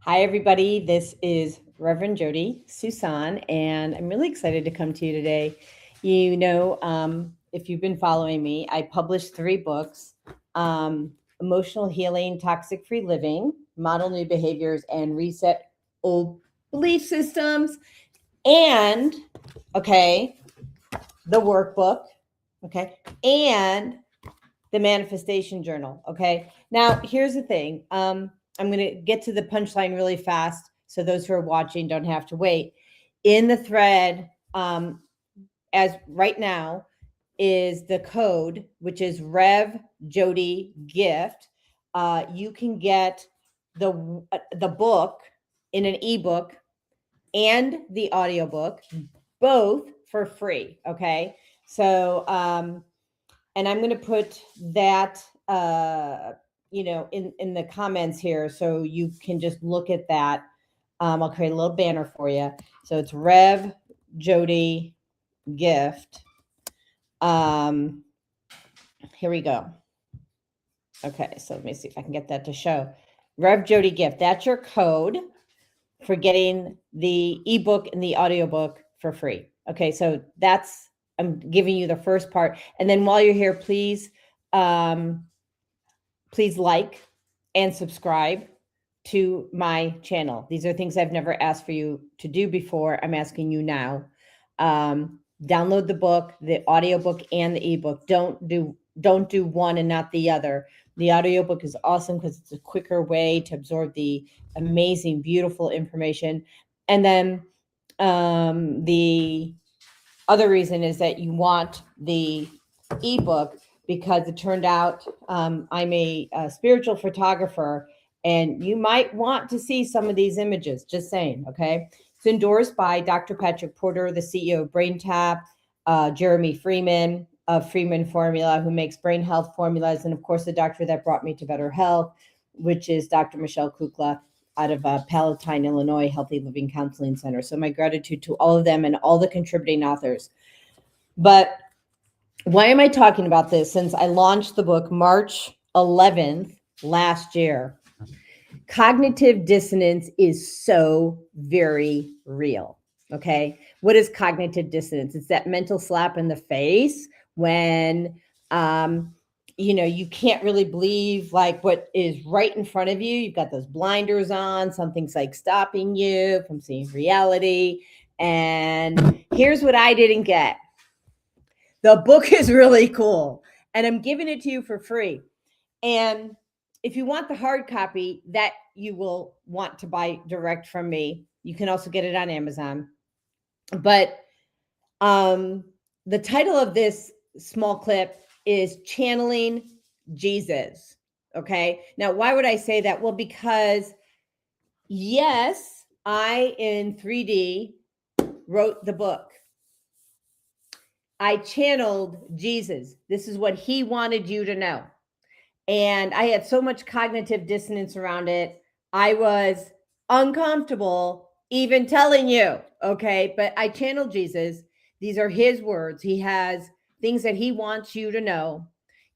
Hi, everybody. This is Reverend Jody Susan, and I'm really excited to come to you today. If you've been following me, I published 3 books: Emotional Healing, Toxic Free Living, Model New Behaviors, and Reset Old Belief Systems. And, okay, the workbook, okay, and the manifestation journal. Okay. Now, here's the thing. I'm going to get to the punchline really fast so those who are watching don't have to wait. In the thread, as right now, is the code, which is RevJodiGift. You can get the book in an ebook and the audiobook, both for free. Okay. So, and I'm going to put that, in the comments here, so you can just look at that. I'll create a little banner for you. So it's Rev Jody Gift. Here we go. Okay, so let me see if I can get that to show. Rev Jody Gift. That's your code for getting the ebook and the audiobook for free. Okay, so I'm giving you the first part. And then while you're here, please like and subscribe to my channel. These are things I've never asked for you to do before. I'm asking you now. Download the book, the audiobook, and the ebook. Don't do one and not the other. The audiobook is awesome because it's a quicker way to absorb the amazing, beautiful information. And then the other reason is that you want the ebook because it turned out I'm a spiritual photographer, and you might want to see some of these images. Just saying, okay? It's endorsed by Dr. Patrick Porter, the CEO of BrainTap, Jeremy Freeman of Freeman Formula, who makes brain health formulas, and of course, the doctor that brought me to better health, which is Dr. Michelle Kukla out of Palatine, Illinois, Healthy Living Counseling Center. So my gratitude to all of them and all the contributing authors. But why am I talking about this? Since I launched the book March 11th last year, cognitive dissonance is so very real. Okay. What is cognitive dissonance? It's that mental slap in the face when, you can't really believe like what is right in front of you. You've got those blinders on, something's like stopping you from seeing reality. And here's what I didn't get. The book is really cool, and I'm giving it to you for free. And if you want the hard copy, that you will want to buy direct from me. You can also get it on Amazon. But the title of this small clip is Channeling Jesus. Okay. Now, why would I say that? Well, because yes, I in 3D wrote the book. I channeled Jesus. This is what he wanted you to know. And I had so much cognitive dissonance around it. I was uncomfortable even telling you, okay? But I channeled Jesus. These are his words. He has things that he wants you to know.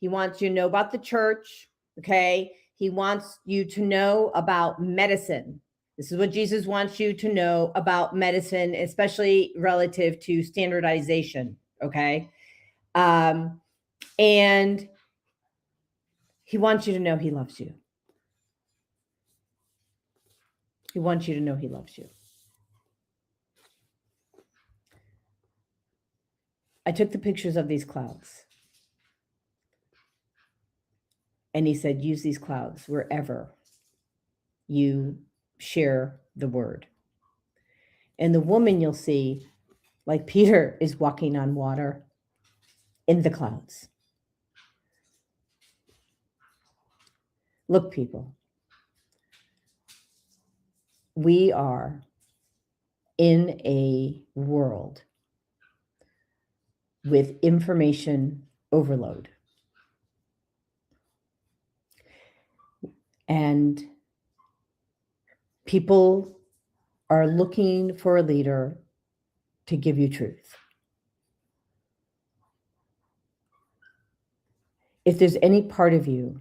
He wants you to know about the church, okay? He wants you to know about medicine. This is what Jesus wants you to know about medicine, especially relative to standardization, okay? And he wants you to know he loves you. He wants you to know he loves you. I took the pictures of these clouds. And he said, use these clouds wherever you share the word. And the woman you'll see, like Peter, is walking on water in the clouds. Look, people, we are in a world with information overload. And people are looking for a leader to give you truth. If there's any part of you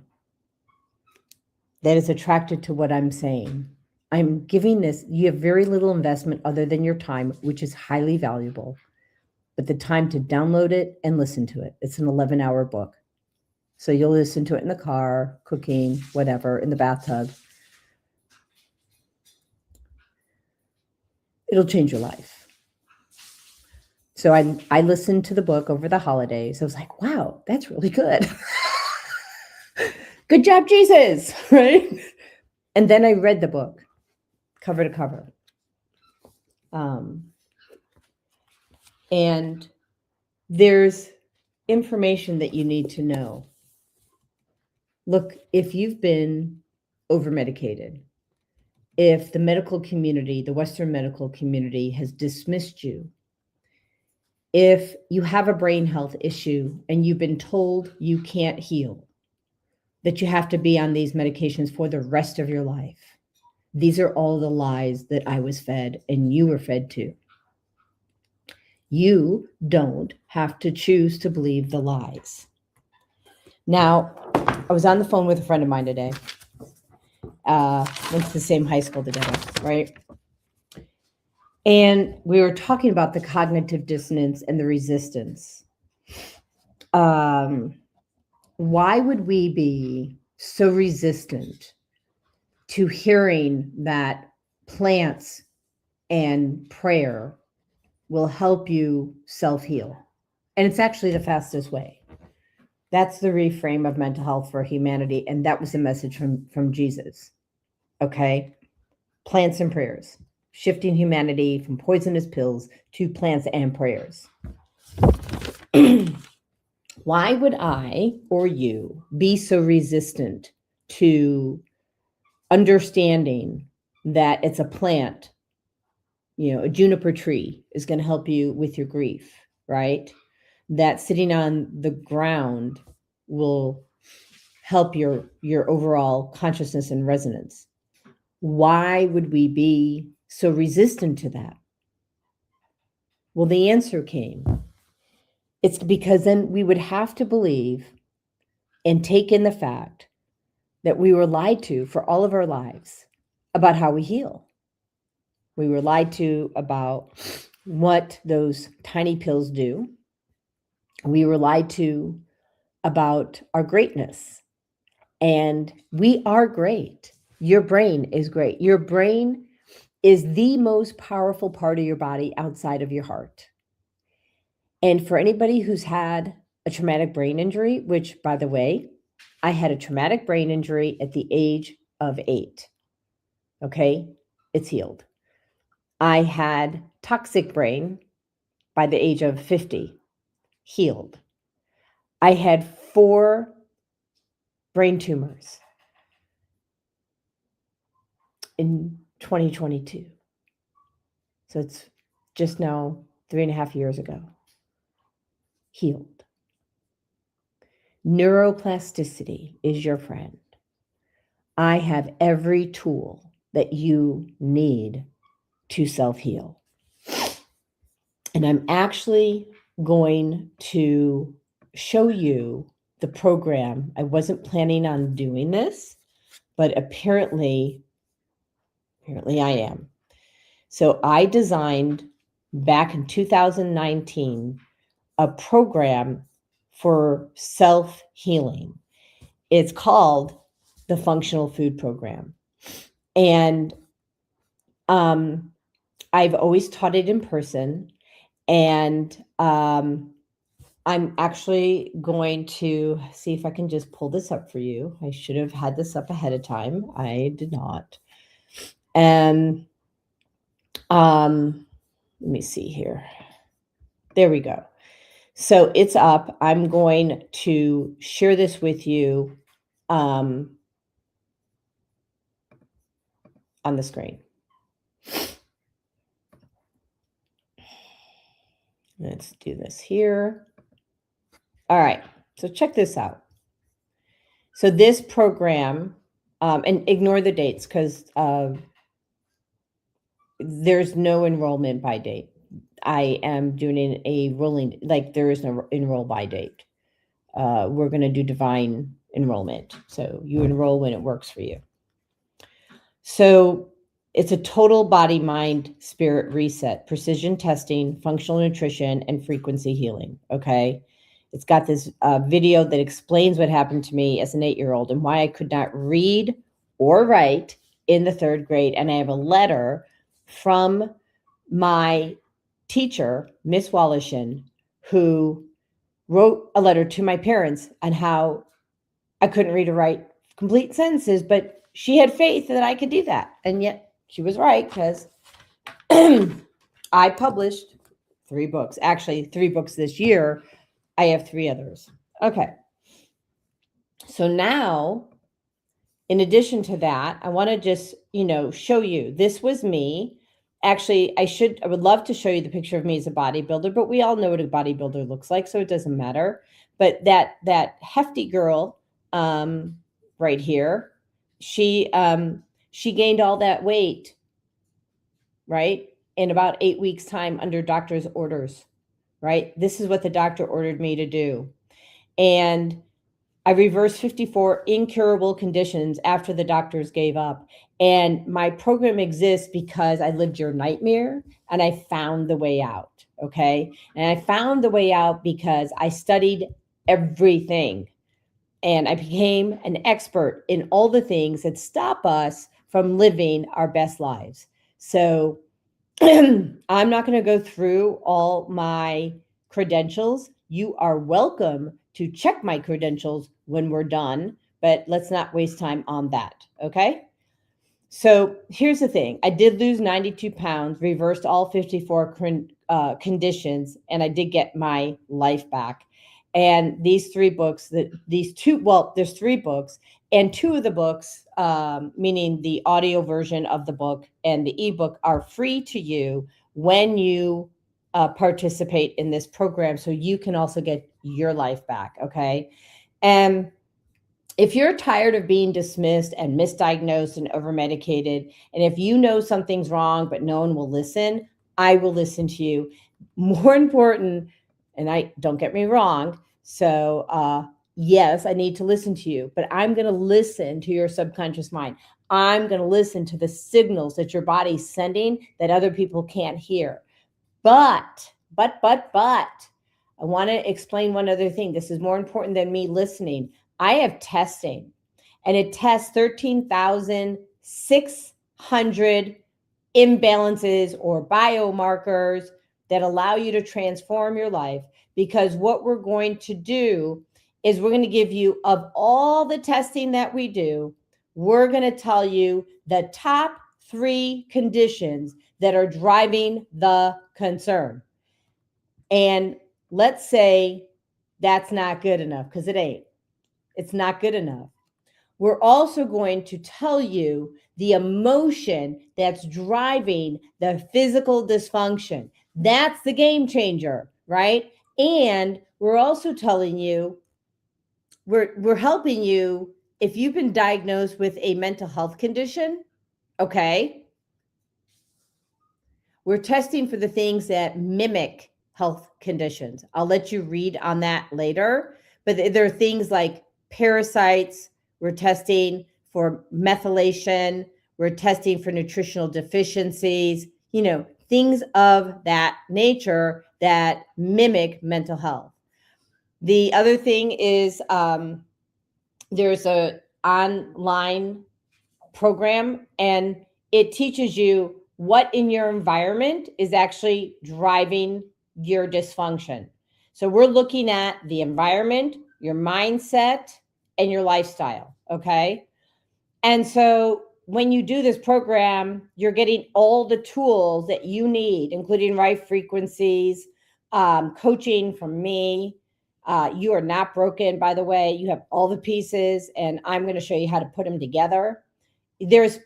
that is attracted to what I'm saying, I'm giving this, you have very little investment other than your time, which is highly valuable, but the time to download it and listen to it. It's an 11-hour book. So you'll listen to it in the car, cooking, whatever, in the bathtub. It'll change your life. So I listened to the book over the holidays. I was like, wow, that's really good. Good job, Jesus, right? And then I read the book cover to cover. And there's information that you need to know. Look, if you've been over-medicated, if the medical community, the Western medical community, has dismissed you, if you have a brain health issue and you've been told you can't heal, that you have to be on these medications for the rest of your life, these are all the lies that I was fed and you were fed too. You don't have to choose to believe the lies. Now, I was on the phone with a friend of mine today. Went to the same high school together, right? And we were talking about the cognitive dissonance and the resistance. Why would we be so resistant to hearing that plants and prayer will help you self-heal? And it's actually the fastest way. That's the reframe of mental health for humanity. And that was the message from Jesus. Okay? Plants and prayers. Shifting humanity from poisonous pills to plants and prayers. Why would I or you be so resistant to understanding that it's a plant, a juniper tree is going to help you with your grief, right? That sitting on the ground will help your overall consciousness and resonance. Why would we be so resistant to that? Well, the answer came. It's because then we would have to believe and take in the fact that we were lied to for all of our lives about how we heal. We were lied to about what those tiny pills do. We were lied to about our greatness. And we are great. Your brain is great. Your brain is the most powerful part of your body outside of your heart. And for anybody who's had a traumatic brain injury, which, by the way, I had a traumatic brain injury at the age of 8. Okay, it's healed. I had toxic brain by the age of 50, healed. I had 4 brain tumors in 2022. So it's just now 3.5 years ago. Healed. Neuroplasticity is your friend. I have every tool that you need to self-heal. And I'm actually going to show you the program. I wasn't planning on doing this, but apparently I am. So I designed back in 2019 a program for self-healing. It's called the Functional Food Program. And I've always taught it in person. And I'm actually going to see if I can just pull this up for you. I should have had this up ahead of time. I did not. And let me see here. There we go. So it's up. I'm going to share this with you on the screen. Let's do this here. All right. So check this out. So this program, and ignore the dates because there's no enrollment by date. I am doing a rolling, like there is no enroll by date. We're going to do divine enrollment. So you enroll when it works for you. So It's a total body, mind, spirit reset, precision testing, functional nutrition, and frequency healing. Okay. It's got this video that explains what happened to me as an 8-year-old and why I could not read or write in the 3rd grade. And I have a letter from my teacher, Miss Wallishin, who wrote a letter to my parents on how I couldn't read or write complete sentences, but she had faith that I could do that. And yet she was right, because I published 3 books, actually 3 books this year. I have 3 others. Okay. So now, in addition to that, I want to just, show you, this was me. Actually, I would love to show you the picture of me as a bodybuilder, but we all know what a bodybuilder looks like, so it doesn't matter. But that hefty girl right here, she gained all that weight, right, in about 8 weeks' time under doctor's orders, right? This is what the doctor ordered me to do. And I reversed 54 incurable conditions after the doctors gave up. And my program exists because I lived your nightmare and I found the way out. Okay. And I found the way out because I studied everything and I became an expert in all the things that stop us from living our best lives. So I'm not going to go through all my credentials. You are welcome to check my credentials when we're done, but let's not waste time on that. Okay. So here's the thing. I did lose 92 pounds, reversed all 54 conditions, and I did get my life back. And these 3 books, there's 3 books, and 2 of the books, meaning the audio version of the book and the ebook, are free to you when you participate in this program, so you can also get your life back. Okay. And if you're tired of being dismissed and misdiagnosed and overmedicated, and if you know something's wrong but no one will listen, I will listen to you. More important, and don't get me wrong, so yes, I need to listen to you, but I'm going to listen to your subconscious mind. I'm going to listen to the signals that your body's sending that other people can't hear. But I want to explain one other thing. This is more important than me listening. I have testing, and it tests 13,600 imbalances or biomarkers that allow you to transform your life. Because what we're going to do is we're going to give you, of all the testing that we do, we're going to tell you the top 3 conditions that are driving the concern. And let's say that's not good enough, because it ain't. It's not good enough. We're also going to tell you the emotion that's driving the physical dysfunction. That's the game changer, right? And we're also telling you, we're helping you if you've been diagnosed with a mental health condition, okay? We're testing for the things that mimic health conditions. I'll let you read on that later, but there are things like parasites. We're testing for methylation. We're testing for nutritional deficiencies, things of that nature that mimic mental health. The other thing is there's an online program, and it teaches you what in your environment is actually driving your dysfunction. So we're looking at the environment, your mindset, and your lifestyle. Okay. And so when you do this program, you're getting all the tools that you need, including right frequencies, coaching from me. You are not broken, by the way. You have all the pieces, and I'm going to show you how to put them together. There's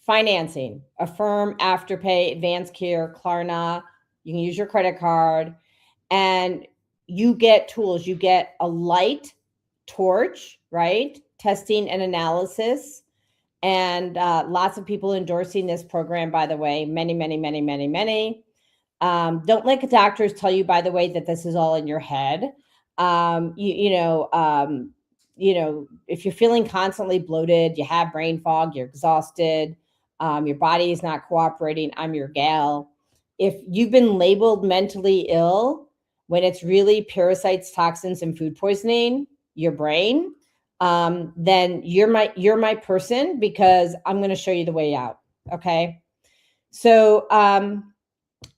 financing, Affirm, Afterpay, Advanced Care, Klarna. You can use your credit card, and you get tools. You get a light torch, right? Testing and analysis, and lots of people endorsing this program, by the way. Many. Don't let the doctors tell you, by the way, that this is all in your head. If you're feeling constantly bloated, you have brain fog, you're exhausted, your body is not cooperating, I'm your gal. If you've been labeled mentally ill, when it's really parasites, toxins, and food poisoning, your brain, then you're my person, because I'm going to show you the way out. Okay. So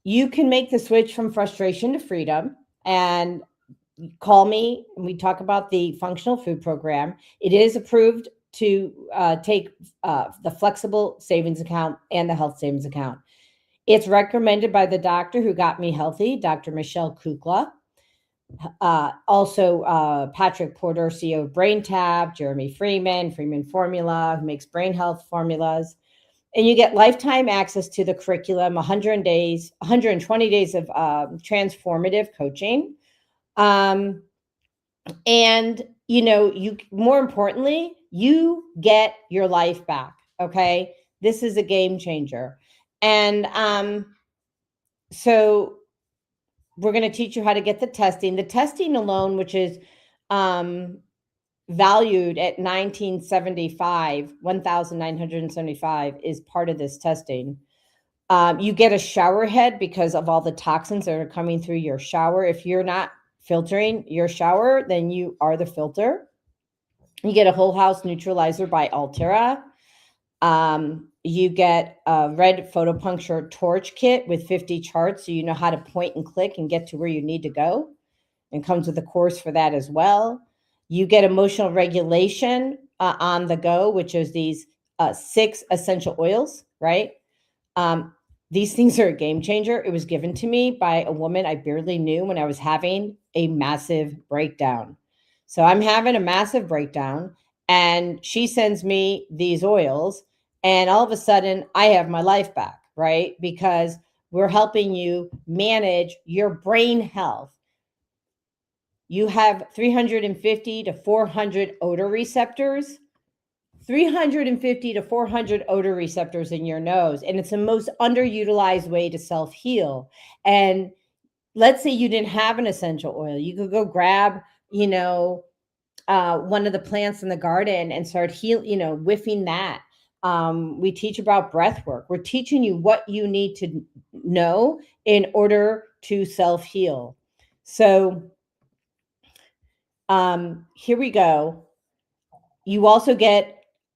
you can make the switch from frustration to freedom, and call me and we talk about the functional food program. It is approved to take the flexible savings account and the health savings account. It's recommended by the doctor who got me healthy, Dr. Michelle Kukla. Also, Patrick Porter, CEO of BrainTap, Jeremy Freeman Formula, who makes brain health formulas. And you get lifetime access to the curriculum, 120 days of transformative coaching. And, you, more importantly, you get your life back. Okay. This is a game changer. And so we're going to teach you how to get the testing. The testing alone, which is valued at $1,975, is part of this testing. You get a shower head because of all the toxins that are coming through your shower. If you're not filtering your shower, then you are the filter. You get a whole house neutralizer by Altera. You get a red photopuncture torch kit with 50 charts, so you know how to point and click and get to where you need to go, and comes with a course for that as well. You get emotional regulation on the go, which is these 6 essential oils, right? These things are a game changer. It was given to me by a woman I barely knew when I was having a massive breakdown. So I'm having a massive breakdown, and she sends me these oils, and all of a sudden I have my life back, right? Because we're helping you manage your brain health. You have 350 to 400 odor receptors. 350 to 400 odor receptors in your nose. And it's the most underutilized way to self-heal. And let's say you didn't have an essential oil. You could go grab, one of the plants in the garden and start whiffing that. We teach about breath work. We're teaching you what you need to know in order to self-heal. So here we go. You also get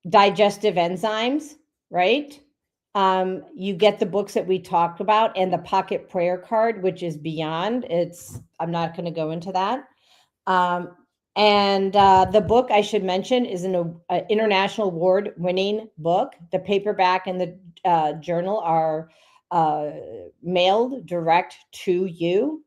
digestive enzymes, right? You get the books that we talked about and the pocket prayer card, which is beyond. I'm not going to go into that. And the book, I should mention, is an international award-winning book. The paperback and the journal are mailed direct to you.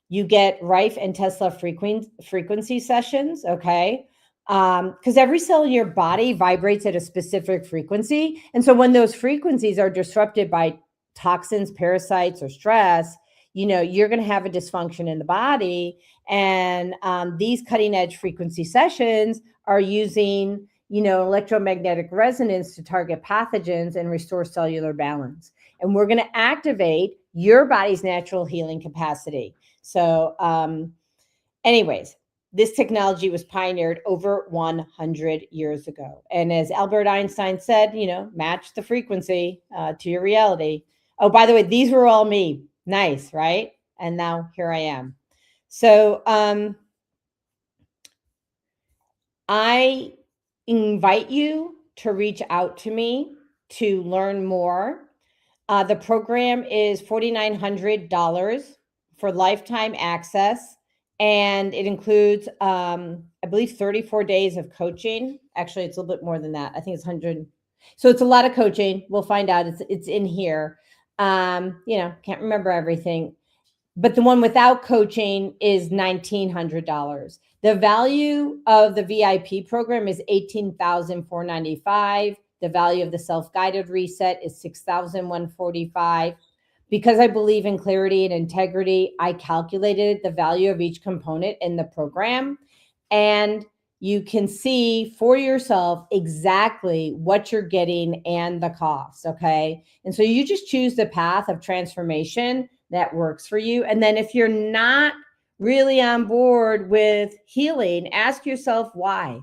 You get Rife and Tesla frequency sessions, okay? Because every cell in your body vibrates at a specific frequency. And so when those frequencies are disrupted by toxins, parasites, or stress, you're going to have a dysfunction in the body. And these cutting edge frequency sessions are using, electromagnetic resonance to target pathogens and restore cellular balance. And we're going to activate your body's natural healing capacity. So anyways, this technology was pioneered over 100 years ago. And as Albert Einstein said, match the frequency to your reality. Oh, by the way, these were all me. Nice, right? And now here I am. So I invite you to reach out to me to learn more. The program is $4,900 for lifetime access. And it includes, I believe, 34 days of coaching. Actually, it's a little bit more than that. I think it's 100. So it's a lot of coaching. We'll find out. It's in here. Can't remember everything. But the one without coaching is $1,900. The value of the VIP program is $18,495. The value of the self-guided reset is $6,145. Because I believe in clarity and integrity, I calculated the value of each component in the program, and you can see for yourself exactly what you're getting and the cost, okay? And so you just choose the path of transformation that works for you. And then if you're not really on board with healing, ask yourself why,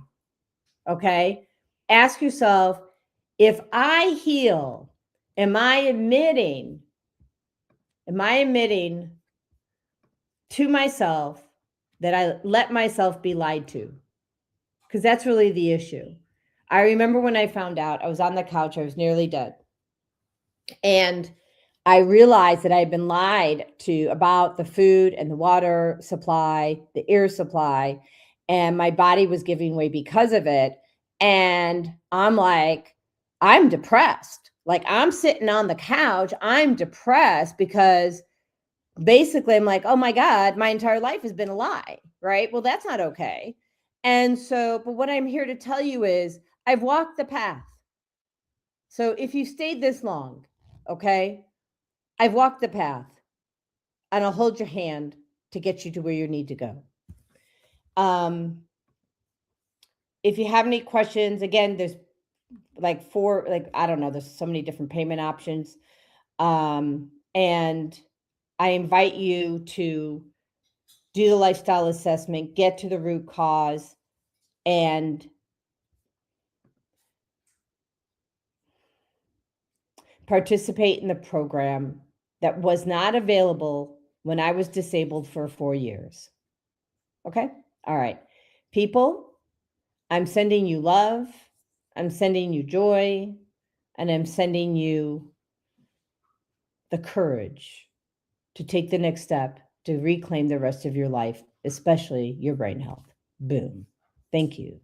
okay? Ask yourself, if I heal, Am I admitting to myself that I let myself be lied to? Because that's really the issue. I remember when I found out, I was on the couch, I was nearly dead. And I realized that I had been lied to about the food and the water supply, the air supply, and my body was giving way because of it. And I'm like, I'm depressed. Like, I'm sitting on the couch, I'm depressed because basically I'm like, oh my God, my entire life has been a lie, right? Well, that's not okay. And so, but what I'm here to tell you is I've walked the path. So if you stayed this long, okay, I've walked the path and I'll hold your hand to get you to where you need to go. If you have any questions, again, there's like I don't know, there's so many different payment options. And I invite you to do the lifestyle assessment, get to the root cause, and participate in the program that was not available when I was disabled for 4 years. Okay? All right. People, I'm sending you love, I'm sending you joy, and I'm sending you the courage to take the next step to reclaim the rest of your life, especially your brain health. Boom. Thank you.